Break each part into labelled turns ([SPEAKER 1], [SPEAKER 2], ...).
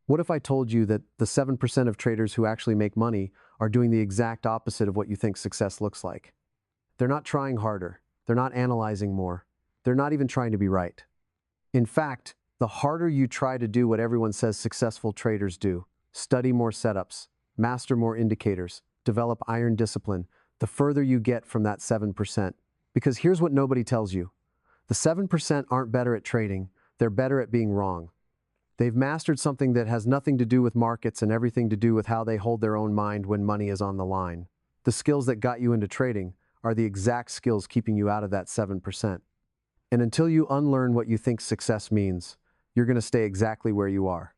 [SPEAKER 1] What if I told you that the 7% of traders who actually make money are doing the exact opposite of what you think success looks like? They're not trying harder. They're not analyzing more. They're not even trying to be right. In fact, the harder you try to do what everyone says successful traders do, study more setups, master more indicators, develop iron discipline, the further you get from that 7%. Because here's what nobody tells you. The 7% aren't better at trading, they're better at being wrong. They've mastered something that has nothing to do with markets and everything to do with how they hold their own mind when money is on the line. The skills that got you into trading are the exact skills keeping you out of that 7%. And until you unlearn what you think success means, you're going to stay exactly where you are.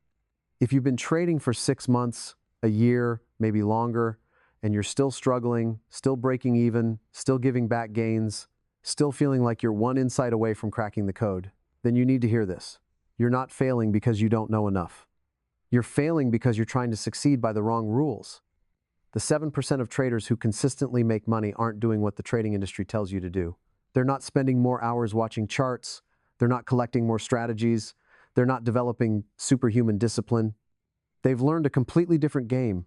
[SPEAKER 1] If you've been trading for 6 months, a year, maybe longer, and you're still struggling, still breaking even, still giving back gains, still feeling like you're one insight away from cracking the code, then you need to hear this. You're not failing because you don't know enough. You're failing because you're trying to succeed by the wrong rules. The 7% of traders who consistently make money aren't doing what the trading industry tells you to do. They're not spending more hours watching charts. They're not collecting more strategies. They're not developing superhuman discipline. They've learned a completely different game.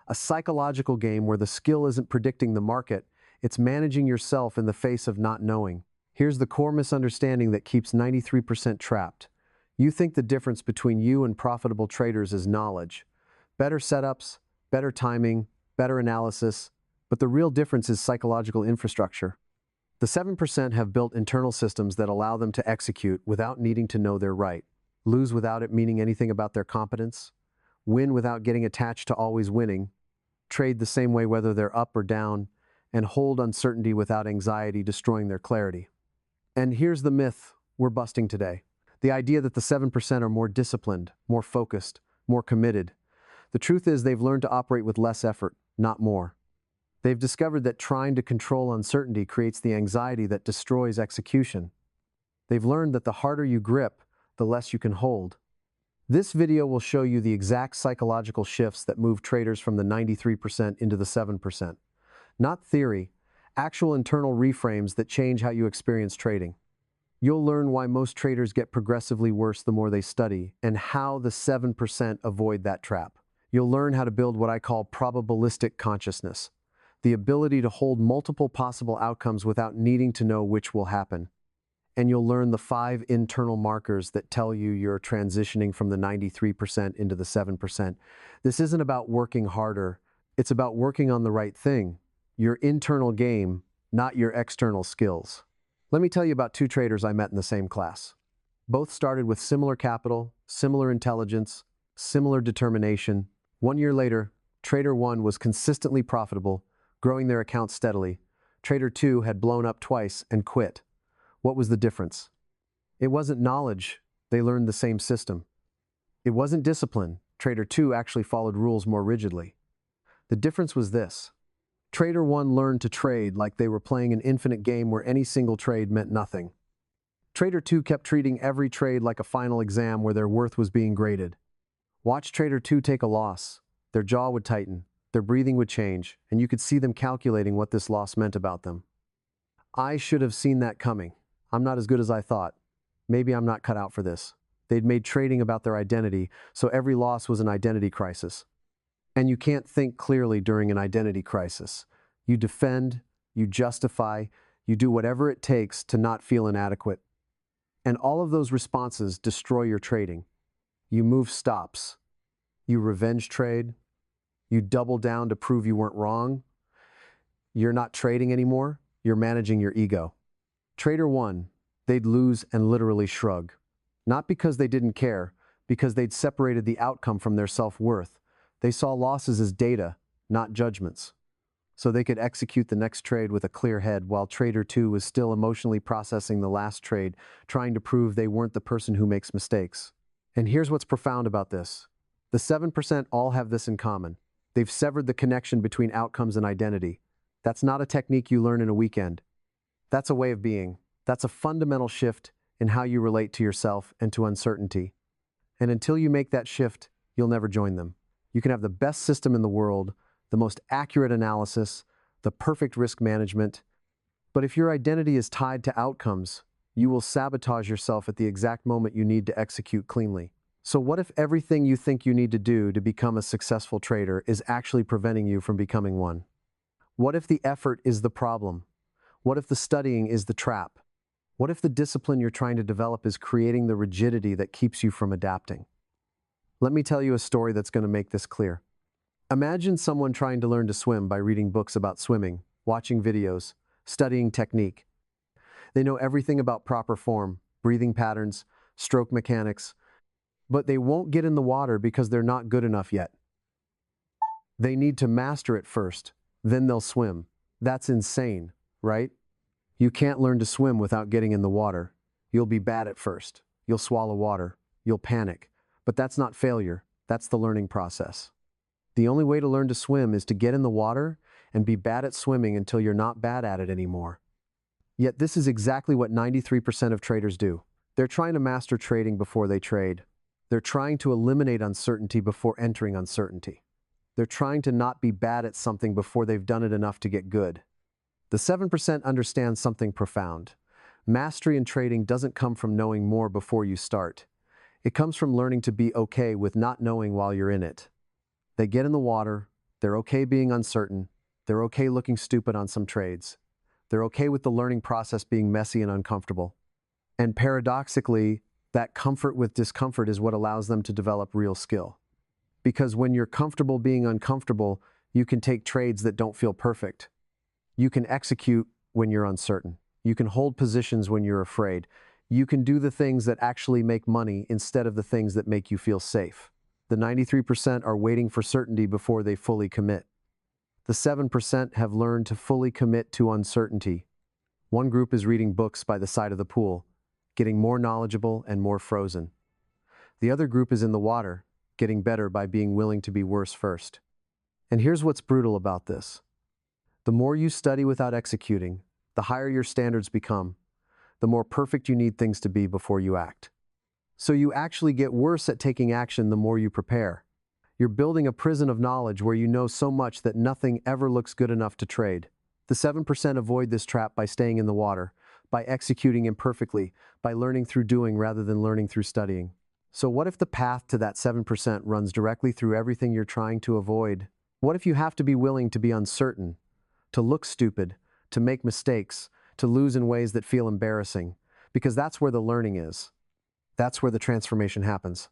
[SPEAKER 1] A psychological game where the skill isn't predicting the market, it's managing yourself in the face of not knowing. Here's the core misunderstanding that keeps 93% trapped. You think the difference between you and profitable traders is knowledge. Better setups, better timing, better analysis, but the real difference is psychological infrastructure. The 7% have built internal systems that allow them to execute without needing to know they're right, lose without it meaning anything about their competence, win without getting attached to always winning, trade the same way whether they're up or down, and hold uncertainty without anxiety destroying their clarity. And here's the myth we're busting today. The idea that the 7% are more disciplined, more focused, more committed. The truth is they've learned to operate with less effort, not more. They've discovered that trying to control uncertainty creates the anxiety that destroys execution. They've learned that the harder you grip, the less you can hold. This video will show you the exact psychological shifts that move traders from the 93% into the 7%. Not theory, actual internal reframes that change how you experience trading. You'll learn why most traders get progressively worse the more they study, and how the 7% avoid that trap. You'll learn how to build what I call probabilistic consciousness, the ability to hold multiple possible outcomes without needing to know which will happen. And you'll learn the 5 internal markers that tell you you're transitioning from the 93% into the 7%. This isn't about working harder, it's about working on the right thing, your internal game, not your external skills. Let me tell you about 2 traders I met in the same class. Both started with similar capital, similar intelligence, similar determination. 1 year later, Trader 1 was consistently profitable, growing their account steadily. Trader 2 had blown up twice and quit. What was the difference? It wasn't knowledge, they learned the same system. It wasn't discipline, Trader 2 actually followed rules more rigidly. The difference was this. Trader 1 learned to trade like they were playing an infinite game where any single trade meant nothing. Trader 2 kept treating every trade like a final exam where their worth was being graded. Watch Trader 2 take a loss. Their jaw would tighten, their breathing would change, and you could see them calculating what this loss meant about them. I should have seen that coming. I'm not as good as I thought. Maybe I'm not cut out for this. They'd made trading about their identity, so every loss was an identity crisis. And you can't think clearly during an identity crisis. You defend, you justify, you do whatever it takes to not feel inadequate. And all of those responses destroy your trading. You move stops. You revenge trade. You double down to prove you weren't wrong. You're not trading anymore. You're managing your ego. Trader 1, they'd lose and literally shrug. Not because they didn't care, because they'd separated the outcome from their self-worth. They saw losses as data, not judgments. So they could execute the next trade with a clear head while Trader 2 was still emotionally processing the last trade, trying to prove they weren't the person who makes mistakes. And here's what's profound about this. The 7% all have this in common. They've severed the connection between outcomes and identity. That's not a technique you learn in a weekend. That's a way of being. That's a fundamental shift in how you relate to yourself and to uncertainty. And until you make that shift, you'll never join them. You can have the best system in the world, the most accurate analysis, the perfect risk management, but if your identity is tied to outcomes, you will sabotage yourself at the exact moment you need to execute cleanly. So what if everything you think you need to do to become a successful trader is actually preventing you from becoming one? What if the effort is the problem? What if the studying is the trap? What if the discipline you're trying to develop is creating the rigidity that keeps you from adapting? Let me tell you a story that's going to make this clear. Imagine someone trying to learn to swim by reading books about swimming, watching videos, studying technique. They know everything about proper form, breathing patterns, stroke mechanics, but they won't get in the water because they're not good enough yet. They need to master it first, then they'll swim. That's insane, right? You can't learn to swim without getting in the water. You'll be bad at first. You'll swallow water. You'll panic. But that's not failure. That's the learning process. The only way to learn to swim is to get in the water and be bad at swimming until you're not bad at it anymore. Yet this is exactly what 93% of traders do. They're trying to master trading before they trade. They're trying to eliminate uncertainty before entering uncertainty. They're trying to not be bad at something before they've done it enough to get good. The 7% understands something profound. Mastery in trading doesn't come from knowing more before you start. It comes from learning to be okay with not knowing while you're in it. They get in the water, they're okay being uncertain, they're okay looking stupid on some trades. They're okay with the learning process being messy and uncomfortable. And paradoxically, that comfort with discomfort is what allows them to develop real skill. Because when you're comfortable being uncomfortable, you can take trades that don't feel perfect. You can execute when you're uncertain. You can hold positions when you're afraid. You can do the things that actually make money instead of the things that make you feel safe. The 93% are waiting for certainty before they fully commit. The 7% have learned to fully commit to uncertainty. One group is reading books by the side of the pool, getting more knowledgeable and more frozen. The other group is in the water, getting better by being willing to be worse first. And here's what's brutal about this. The more you study without executing, the higher your standards become, the more perfect you need things to be before you act. So you actually get worse at taking action the more you prepare. You're building a prison of knowledge where you know so much that nothing ever looks good enough to trade. The 7% avoid this trap by staying in the water, by executing imperfectly, by learning through doing rather than learning through studying. So what if the path to that 7% runs directly through everything you're trying to avoid? What if you have to be willing to be uncertain, to look stupid, to make mistakes, to lose in ways that feel embarrassing? Because that's where the learning is. That's where the transformation happens.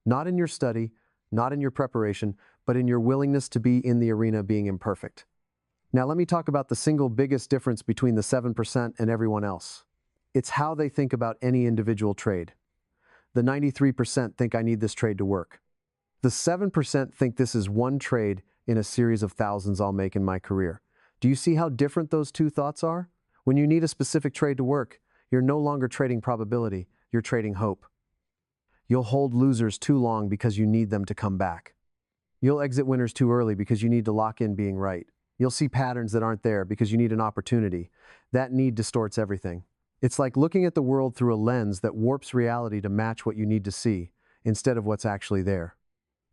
[SPEAKER 1] Not in your study, not in your preparation, but in your willingness to be in the arena being imperfect. Now let me talk about the single biggest difference between the 7% and everyone else. It's how they think about any individual trade. The 93% think I need this trade to work. The 7% think this is one trade in a series of thousands I'll make in my career. Do you see how different those two thoughts are? When you need a specific trade to work, you're no longer trading probability, you're trading hope. You'll hold losers too long because you need them to come back. You'll exit winners too early because you need to lock in being right. You'll see patterns that aren't there because you need an opportunity. That need distorts everything. It's like looking at the world through a lens that warps reality to match what you need to see, instead of what's actually there.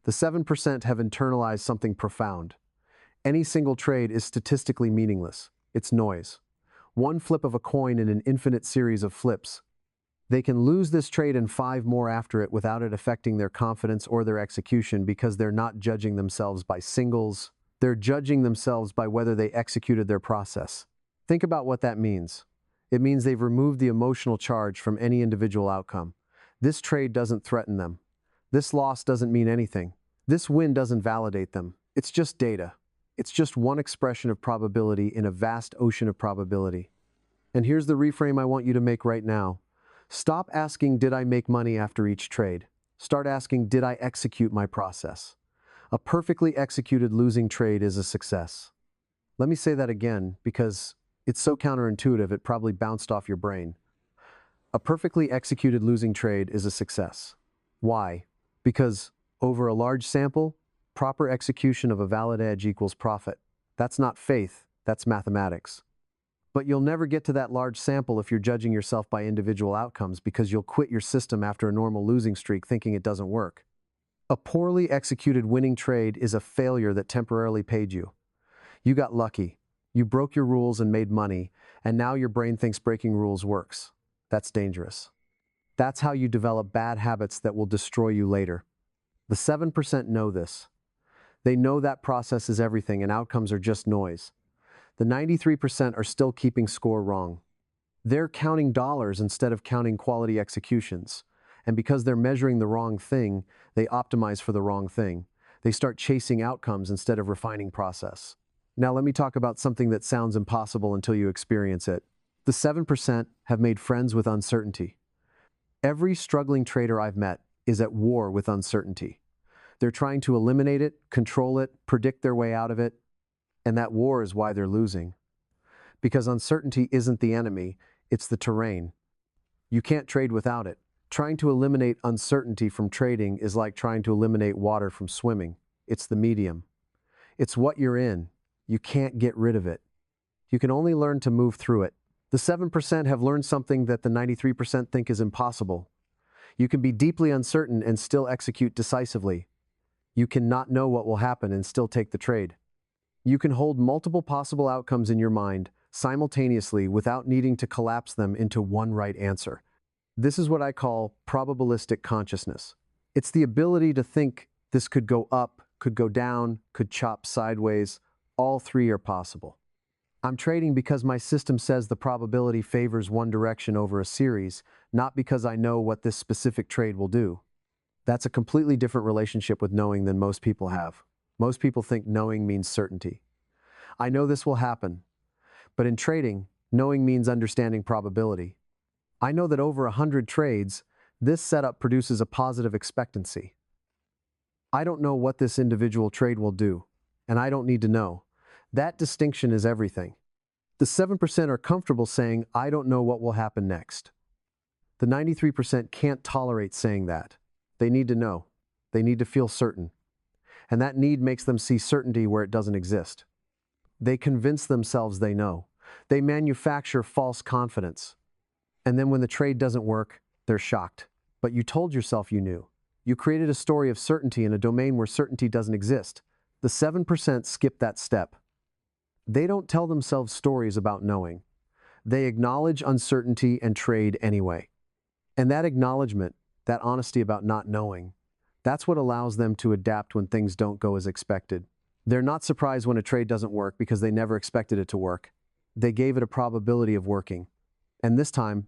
[SPEAKER 1] The 7% have internalized something profound. Any single trade is statistically meaningless. It's noise. One flip of a coin in an infinite series of flips. They can lose this trade and 5 more after it without it affecting their confidence or their execution because they're not judging themselves by singles. They're judging themselves by whether they executed their process. Think about what that means. It means they've removed the emotional charge from any individual outcome. This trade doesn't threaten them. This loss doesn't mean anything. This win doesn't validate them. It's just data. It's just one expression of probability in a vast ocean of probability. And here's the reframe I want you to make right now. Stop asking, did I make money after each trade? Start asking, did I execute my process? A perfectly executed losing trade is a success. Let me say that again because it's so counterintuitive it probably bounced off your brain. A perfectly executed losing trade is a success. Why? Because over a large sample, proper execution of a valid edge equals profit. That's not faith, that's mathematics. But you'll never get to that large sample if you're judging yourself by individual outcomes because you'll quit your system after a normal losing streak thinking it doesn't work. A poorly executed winning trade is a failure that temporarily paid you. You got lucky. You broke your rules and made money, and now your brain thinks breaking rules works. That's dangerous. That's how you develop bad habits that will destroy you later. The 7% know this. They know that process is everything and outcomes are just noise. The 93% are still keeping score wrong. They're counting dollars instead of counting quality executions. And because they're measuring the wrong thing, they optimize for the wrong thing. They start chasing outcomes instead of refining process. Now let me talk about something that sounds impossible until you experience it. The 7% have made friends with uncertainty. Every struggling trader I've met is at war with uncertainty. They're trying to eliminate it, control it, predict their way out of it, and that war is why they're losing. Because uncertainty isn't the enemy, it's the terrain. You can't trade without it. Trying to eliminate uncertainty from trading is like trying to eliminate water from swimming. It's the medium. It's what you're in. You can't get rid of it. You can only learn to move through it. The 7% have learned something that the 93% think is impossible. You can be deeply uncertain and still execute decisively. You cannot know what will happen and still take the trade. You can hold multiple possible outcomes in your mind simultaneously without needing to collapse them into one right answer. This is what I call probabilistic consciousness. It's the ability to think this could go up, could go down, could chop sideways. All three are possible. I'm trading because my system says the probability favors one direction over a series, not because I know what this specific trade will do. That's a completely different relationship with knowing than most people have. Most people think knowing means certainty. I know this will happen, but in trading, knowing means understanding probability. I know that over 100 trades, this setup produces a positive expectancy. I don't know what this individual trade will do, and I don't need to know. That distinction is everything. The 7% are comfortable saying, I don't know what will happen next. The 93% can't tolerate saying that. They need to know. They need to feel certain. And that need makes them see certainty where it doesn't exist. They convince themselves they know. They manufacture false confidence. And then when the trade doesn't work, they're shocked. But you told yourself you knew. You created a story of certainty in a domain where certainty doesn't exist. The 7% skip that step. They don't tell themselves stories about knowing. They acknowledge uncertainty and trade anyway. And that acknowledgement, that honesty about not knowing, that's what allows them to adapt when things don't go as expected. They're not surprised when a trade doesn't work because they never expected it to work. They gave it a probability of working. And this time,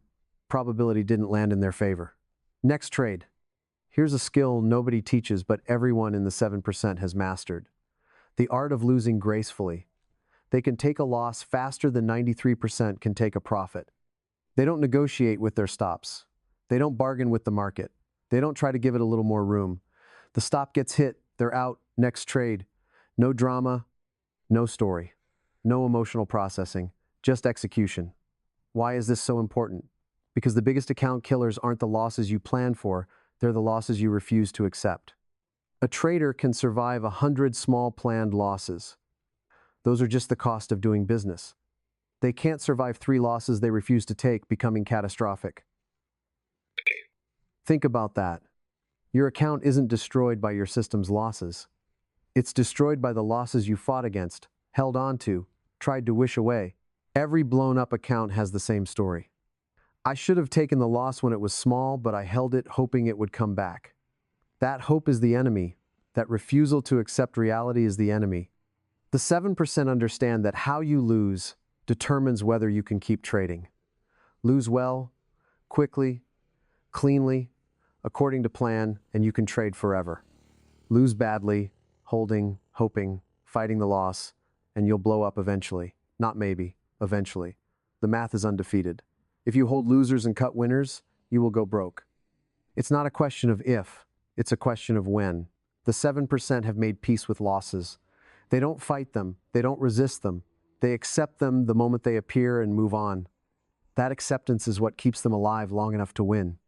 [SPEAKER 1] probability didn't land in their favor. Next trade. Here's a skill nobody teaches but everyone in the 7% has mastered. The art of losing gracefully. They can take a loss faster than 93% can take a profit. They don't negotiate with their stops. They don't bargain with the market. They don't try to give it a little more room. The stop gets hit, they're out, next trade. No drama, no story, no emotional processing, just execution. Why is this so important? Because the biggest account killers aren't the losses you plan for, they're the losses you refuse to accept. A trader can survive 100 small planned losses. Those are just the cost of doing business. They can't survive 3 losses they refuse to take, becoming catastrophic. Think about that. Your account isn't destroyed by your system's losses. It's destroyed by the losses you fought against, held on to, tried to wish away. Every blown-up account has the same story. I should have taken the loss when it was small, but I held it hoping it would come back. That hope is the enemy. That refusal to accept reality is the enemy. The 7% understand that how you lose determines whether you can keep trading. Lose well, quickly, cleanly, according to plan, and you can trade forever. Lose badly, holding, hoping, fighting the loss, and you'll blow up eventually. Not maybe, eventually. The math is undefeated. If you hold losers and cut winners, you will go broke. It's not a question of if, it's a question of when. The 7% have made peace with losses. They don't fight them, they don't resist them. They accept them the moment they appear and move on. That acceptance is what keeps them alive long enough to win.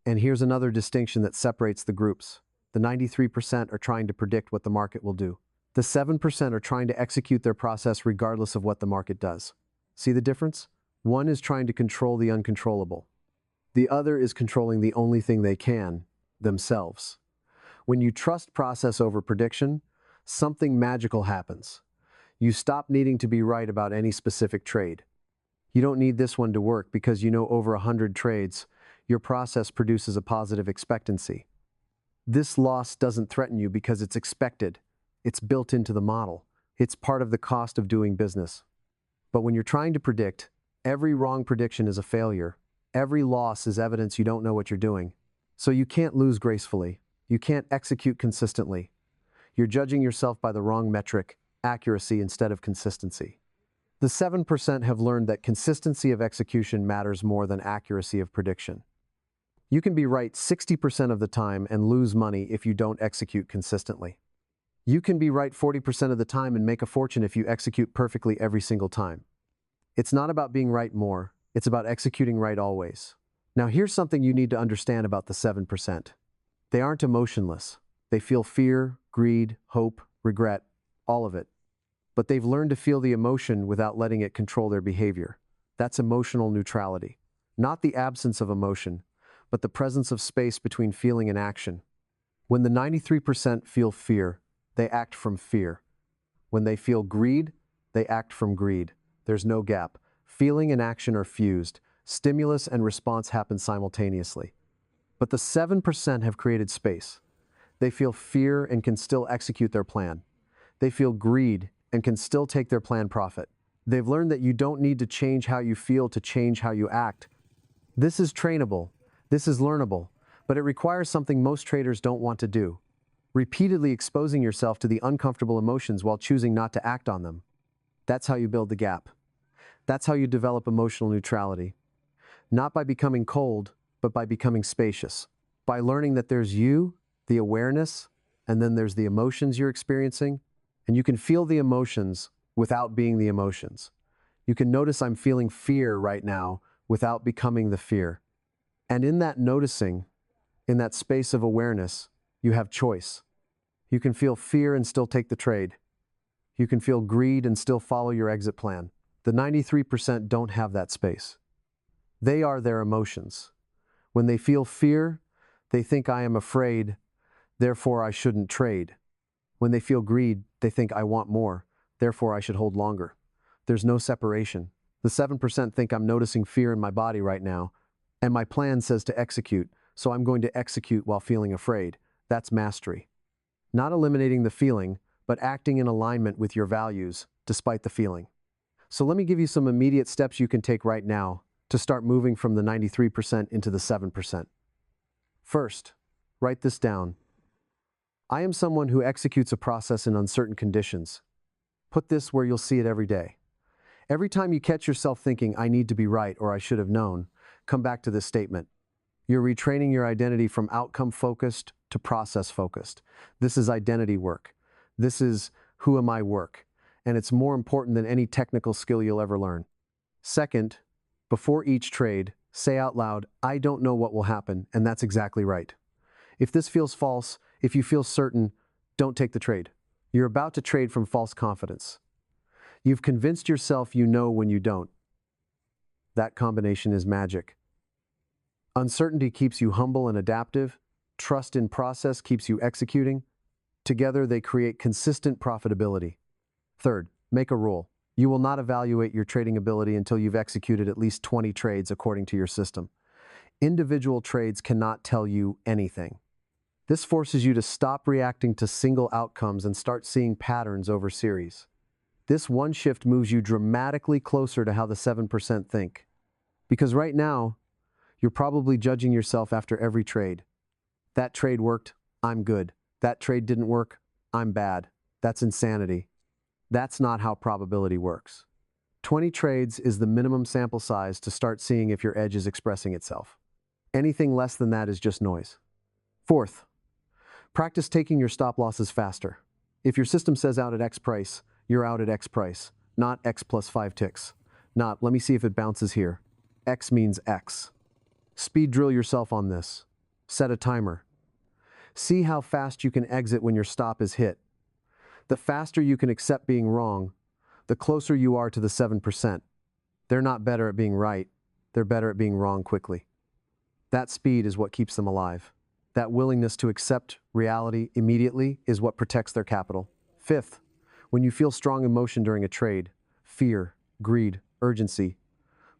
[SPEAKER 1] And here's another distinction that separates the groups. The 93% are trying to predict what the market will do. The 7% are trying to execute their process regardless of what the market does. See the difference? One is trying to control the uncontrollable. The other is controlling the only thing they can, themselves. When you trust process over prediction, something magical happens. You stop needing to be right about any specific trade. You don't need this one to work because you know over 100 trades. your process produces a positive expectancy. This loss doesn't threaten you because it's expected. It's built into the model. It's part of the cost of doing business. But when you're trying to predict, every wrong prediction is a failure. Every loss is evidence you don't know what you're doing. So you can't lose gracefully. You can't execute consistently. You're judging yourself by the wrong metric, accuracy instead of consistency. The 7% have learned that consistency of execution matters more than accuracy of prediction. You can be right 60% of the time and lose money if you don't execute consistently. You can be right 40% of the time and make a fortune if you execute perfectly every single time. It's not about being right more, it's about executing right always. Now here's something you need to understand about the 7%. They aren't emotionless. They feel fear, greed, hope, regret, all of it. But they've learned to feel the emotion without letting it control their behavior. That's emotional neutrality. Not the absence of emotion, but the presence of space between feeling and action. When the 93% feel fear, they act from fear. When they feel greed, they act from greed. There's no gap. Feeling and action are fused. Stimulus and response happen simultaneously. But the 7% have created space. They feel fear and can still execute their plan. They feel greed and can still take their plan profit. They've learned that you don't need to change how you feel to change how you act. This is trainable. This is learnable. But it requires something most traders don't want to do. Repeatedly exposing yourself to the uncomfortable emotions while choosing not to act on them. That's how you build the gap. That's how you develop emotional neutrality. Not by becoming cold, but by becoming spacious. By learning that there's you, the awareness, and then there's the emotions you're experiencing, and you can feel the emotions without being the emotions. You can notice I'm feeling fear right now without becoming the fear. And in that noticing, in that space of awareness, you have choice. You can feel fear and still take the trade. You can feel greed and still follow your exit plan. The 93% don't have that space. They are their emotions. When they feel fear, they think I am afraid, therefore I shouldn't trade. When they feel greed, they think I want more, therefore I should hold longer. There's no separation. The 7% think I'm noticing fear in my body right now, and my plan says to execute, so I'm going to execute while feeling afraid. That's mastery. Not eliminating the feeling, but acting in alignment with your values, despite the feeling. So let me give you some immediate steps you can take right now to start moving from the 93% into the 7%. First, write this down. I am someone who executes a process in uncertain conditions. Put this where you'll see it every day. Every time you catch yourself thinking, I need to be right or I should have known, come back to this statement. You're retraining your identity from outcome-focused to process-focused. This is identity work. This is who am I work. And it's more important than any technical skill you'll ever learn. Second, before each trade, say out loud, I don't know what will happen, and that's exactly right. If this feels false, if you feel certain, don't take the trade. You're about to trade from false confidence. You've convinced yourself you know when you don't. That combination is magic. Uncertainty keeps you humble and adaptive. Trust in process keeps you executing. Together, they create consistent profitability. Third, make a rule. You will not evaluate your trading ability until you've executed at least 20 trades according to your system. Individual trades cannot tell you anything. This forces you to stop reacting to single outcomes and start seeing patterns over series. This one shift moves you dramatically closer to how the 7% think. Because right now, you're probably judging yourself after every trade. That trade worked, I'm good. That trade didn't work, I'm bad. That's insanity. That's not how probability works. 20 trades is the minimum sample size to start seeing if your edge is expressing itself. Anything less than that is just noise. Fourth, practice taking your stop losses faster. If your system says out at X price, you're out at X price, not X plus 5 ticks. Not, let me see if it bounces here. X means X. Speed drill yourself on this. Set a timer. See how fast you can exit when your stop is hit. The faster you can accept being wrong, the closer you are to the 7%. They're not better at being right, they're better at being wrong quickly. That speed is what keeps them alive. That willingness to accept reality immediately is what protects their capital. Fifth, when you feel strong emotion during a trade, fear, greed, urgency,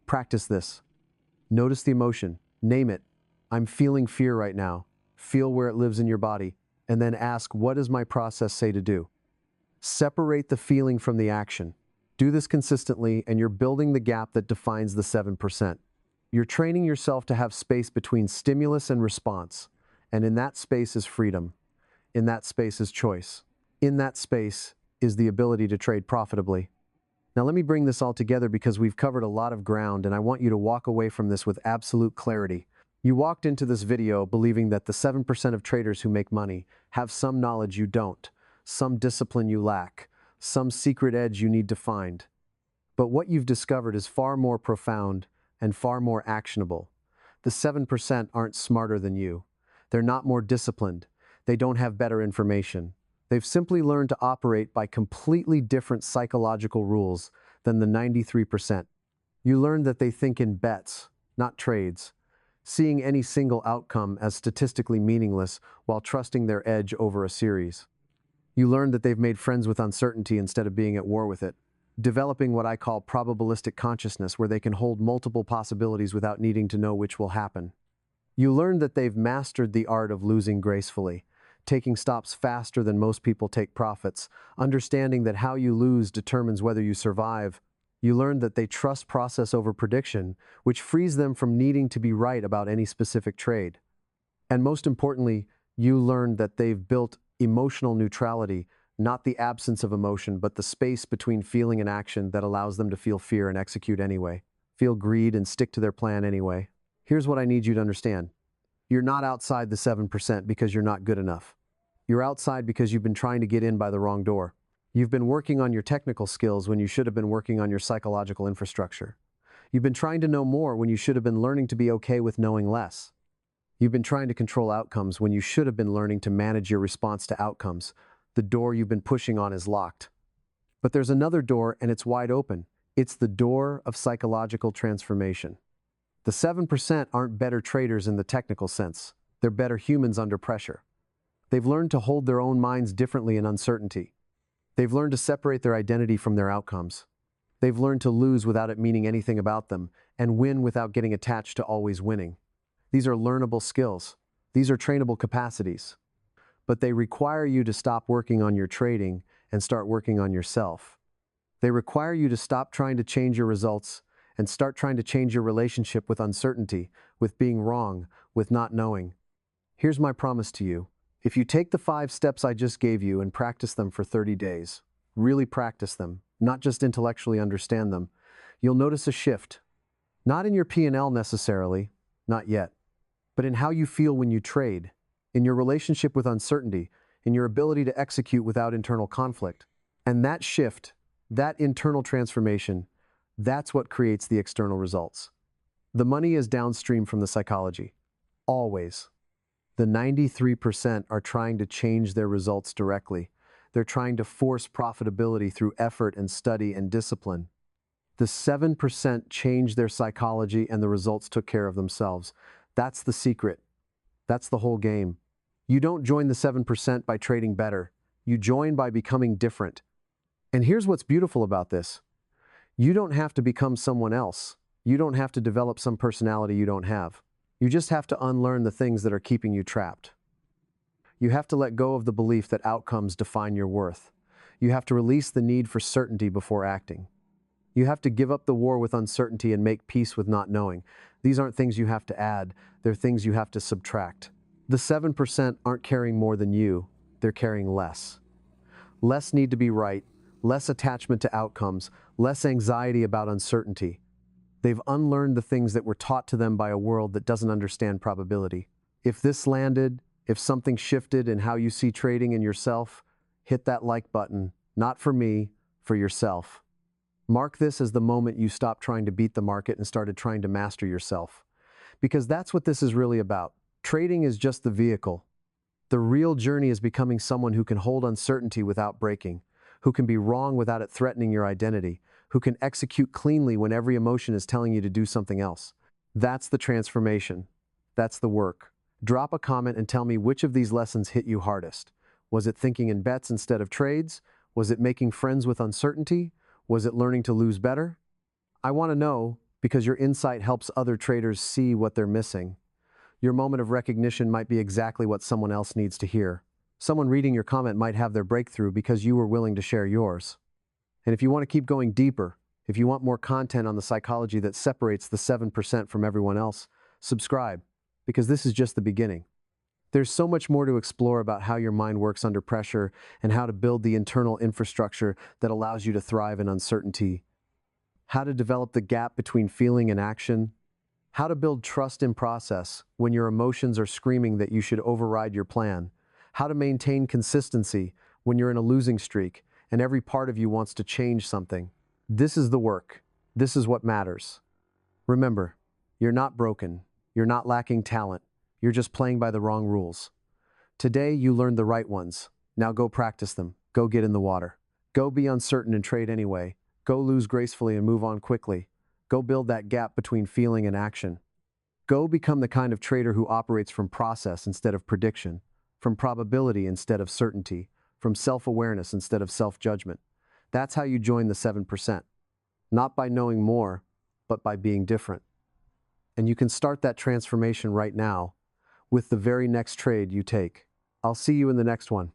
[SPEAKER 1] practice this. Notice the emotion, name it, I'm feeling fear right now. Feel where it lives in your body, and then ask, what does my process say to do? Separate the feeling from the action. Do this consistently, and you're building the gap that defines the 7%. You're training yourself to have space between stimulus and response, and in that space is freedom. In that space is choice. In that space is the ability to trade profitably. Now let me bring this all together because we've covered a lot of ground, and I want you to walk away from this with absolute clarity. You walked into this video believing that the 7% of traders who make money have some knowledge you don't, some discipline you lack, some secret edge you need to find. But what you've discovered is far more profound and far more actionable. The 7% aren't smarter than you. They're not more disciplined. They don't have better information. They've simply learned to operate by completely different psychological rules than the 93%. You learned that they think in bets, not trades, seeing any single outcome as statistically meaningless while trusting their edge over a series. You learned that they've made friends with uncertainty instead of being at war with it, developing what I call probabilistic consciousness, where they can hold multiple possibilities without needing to know which will happen. You learned that they've mastered the art of losing gracefully, taking stops faster than most people take profits, understanding that how you lose determines whether you survive. You learned that they trust process over prediction, which frees them from needing to be right about any specific trade. And most importantly, you learned that they've built emotional neutrality, not the absence of emotion, but the space between feeling and action that allows them to feel fear and execute anyway, feel greed and stick to their plan anyway. Here's what I need you to understand. You're not outside the 7% because you're not good enough. You're outside because you've been trying to get in by the wrong door. You've been working on your technical skills when you should have been working on your psychological infrastructure. You've been trying to know more when you should have been learning to be okay with knowing less. You've been trying to control outcomes when you should have been learning to manage your response to outcomes. The door you've been pushing on is locked. But there's another door, and it's wide open. It's the door of psychological transformation. The 7% aren't better traders in the technical sense. They're better humans under pressure. They've learned to hold their own minds differently in uncertainty. They've learned to separate their identity from their outcomes. They've learned to lose without it meaning anything about them, and win without getting attached to always winning. These are learnable skills. These are trainable capacities. But they require you to stop working on your trading and start working on yourself. They require you to stop trying to change your results and start trying to change your relationship with uncertainty, with being wrong, with not knowing. Here's my promise to you. If you take the 5 steps I just gave you and practice them for 30 days, really practice them, not just intellectually understand them, you'll notice a shift. Not in your P&L necessarily, not yet, but in how you feel when you trade, in your relationship with uncertainty, in your ability to execute without internal conflict. And that shift, that internal transformation, that's what creates the external results. The money is downstream from the psychology. Always. The 93% are trying to change their results directly. They're trying to force profitability through effort and study and discipline. The 7% changed their psychology and the results took care of themselves. That's the secret. That's the whole game. You don't join the 7% by trading better. You join by becoming different. And here's what's beautiful about this. You don't have to become someone else. You don't have to develop some personality you don't have. You just have to unlearn the things that are keeping you trapped. You have to let go of the belief that outcomes define your worth. You have to release the need for certainty before acting. You have to give up the war with uncertainty and make peace with not knowing. These aren't things you have to add, they're things you have to subtract. The 7% aren't carrying more than you, they're carrying less. Less need to be right, less attachment to outcomes, less anxiety about uncertainty. They've unlearned the things that were taught to them by a world that doesn't understand probability. If this landed, if something shifted in how you see trading and yourself, hit that like button, not for me, for yourself. Mark this as the moment you stopped trying to beat the market and started trying to master yourself. Because that's what this is really about. Trading is just the vehicle. The real journey is becoming someone who can hold uncertainty without breaking, who can be wrong without it threatening your identity, who can execute cleanly when every emotion is telling you to do something else. That's the transformation. That's the work. Drop a comment and tell me which of these lessons hit you hardest. Was it thinking in bets instead of trades? Was it making friends with uncertainty? Was it learning to lose better? I want to know, because your insight helps other traders see what they're missing. Your moment of recognition might be exactly what someone else needs to hear. Someone reading your comment might have their breakthrough because you were willing to share yours. And if you want to keep going deeper, if you want more content on the psychology that separates the 7% from everyone else, subscribe, because this is just the beginning. There's so much more to explore about how your mind works under pressure and how to build the internal infrastructure that allows you to thrive in uncertainty. How to develop the gap between feeling and action. How to build trust in process when your emotions are screaming that you should override your plan. How to maintain consistency when you're in a losing streak and every part of you wants to change something. This is the work. This is what matters. Remember, you're not broken. You're not lacking talent. You're just playing by the wrong rules. Today, you learned the right ones. Now go practice them. Go get in the water. Go be uncertain and trade anyway. Go lose gracefully and move on quickly. Go build that gap between feeling and action. Go become the kind of trader who operates from process instead of prediction, from probability instead of certainty, from self-awareness instead of self-judgment. That's how you join the 7%. Not by knowing more, but by being different. And you can start that transformation right now with the very next trade you take. I'll see you in the next one.